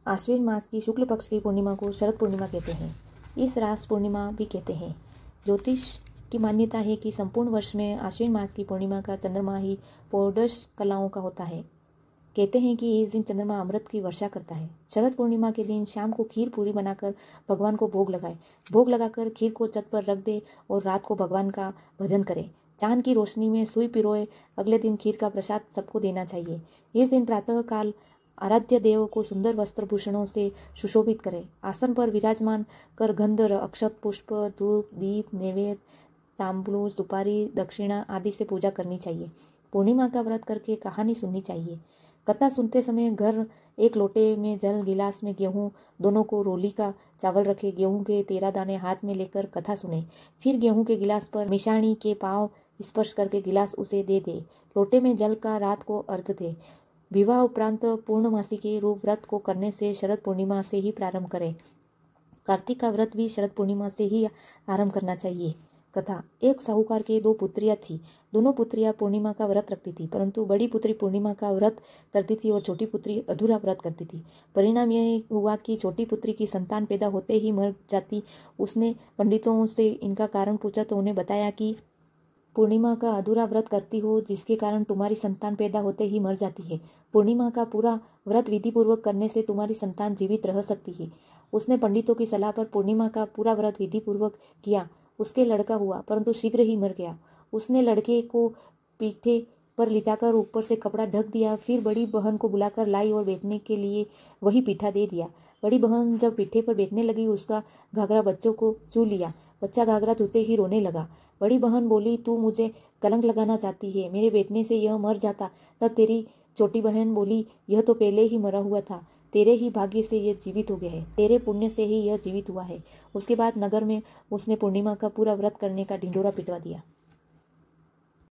आश्विन मास की शुक्ल पक्ष की पूर्णिमा को शरद पूर्णिमा कहते हैं। इस रास पूर्णिमा भी कहते हैं। ज्योतिष की मान्यता है कि संपूर्ण वर्ष में आश्विन मास की पूर्णिमा का चंद्रमा ही पौर्दश कलाओं का होता है। कहते हैं कि इस दिन चंद्रमा अमृत की वर्षा करता है। शरद पूर्णिमा के दिन शाम को खीर पूरी बनाकर भगवान को भोग लगाए। भोग लगाकर खीर को छत पर रख दे और रात को भगवान का भजन करे। चांद की रोशनी में सुई पिरोए अगले दिन खीर का प्रसाद सबको देना चाहिए। इस दिन प्रातः काल आराध्य देव को सुंदर वस्त्र भूषणों से सुशोभित करें। आसन पर विराजमान कर गंध, अक्षत, पुष्प, धूप, दीप, नैवेद्य, तांबूल, सुपारी, दक्षिणा आदि से पूजा करनी चाहिए। पूर्णिमा का व्रत करके कहानी सुननी चाहिए। कथा सुनते समय घर एक लोटे में जल, गिलास में गेहूं, दोनों को रोली का चावल रखे। गेहूं के 13 दाने हाथ में लेकर कथा सुने। फिर गेहूं के गिलास पर मिशाणी के पांव स्पर्श करके गिलास उसे दे दे। लोटे में जल का रात को अर्घ दे। विवाह उपरांत पूर्णमासी के रूप व्रत को करने से शरद पूर्णिमा से ही प्रारंभ करें। कार्तिक का व्रत भी शरद पूर्णिमा से ही आरंभ करना चाहिए। कथा। एक साहूकार के 2 पुत्रियां थी। दोनों पुत्रियां पूर्णिमा का व्रत रखती थी, परंतु बड़ी पुत्री पूर्णिमा का व्रत करती थी और छोटी पुत्री अधूरा व्रत करती थी। परिणाम यह हुआ कि छोटी पुत्री की संतान पैदा होते ही मर जाती। उसने पंडितों से इनका कारण पूछा तो उन्हें बताया कि पूर्णिमा का अधूरा व्रत करती हो, जिसके कारण तुम्हारी संतान पैदा होते ही मर जाती है। पूर्णिमा का पूरा व्रत विधि पूर्वक करने से तुम्हारी संतान जीवित रह सकती है। उसने पंडितों की सलाह पर पूर्णिमा का पूरा व्रत विधि पूर्वक किया। उसके लड़का हुआ, परंतु शीघ्र ही मर गया। उसने लड़के को पीठे पर लिटाकर ऊपर से कपड़ा ढक दिया। फिर बड़ी बहन को बुलाकर लाई और बैठने के लिए वही पीठा दे दिया। बड़ी बहन जब पीठे पर बैठने लगी, उसका घाघरा बच्चों को छू लिया। बच्चा घाघरा छूते ही रोने लगा। बड़ी बहन बोली, तू मुझे कलंक लगाना चाहती है, मेरे बैठने से यह मर जाता। तब तेरी छोटी बहन बोली, यह तो पहले ही मरा हुआ था, तेरे ही भाग्य से यह जीवित हो गया है, तेरे पुण्य से ही यह जीवित हुआ है। उसके बाद नगर में उसने पूर्णिमा का पूरा व्रत करने का ढिंढोरा पिटवा दिया।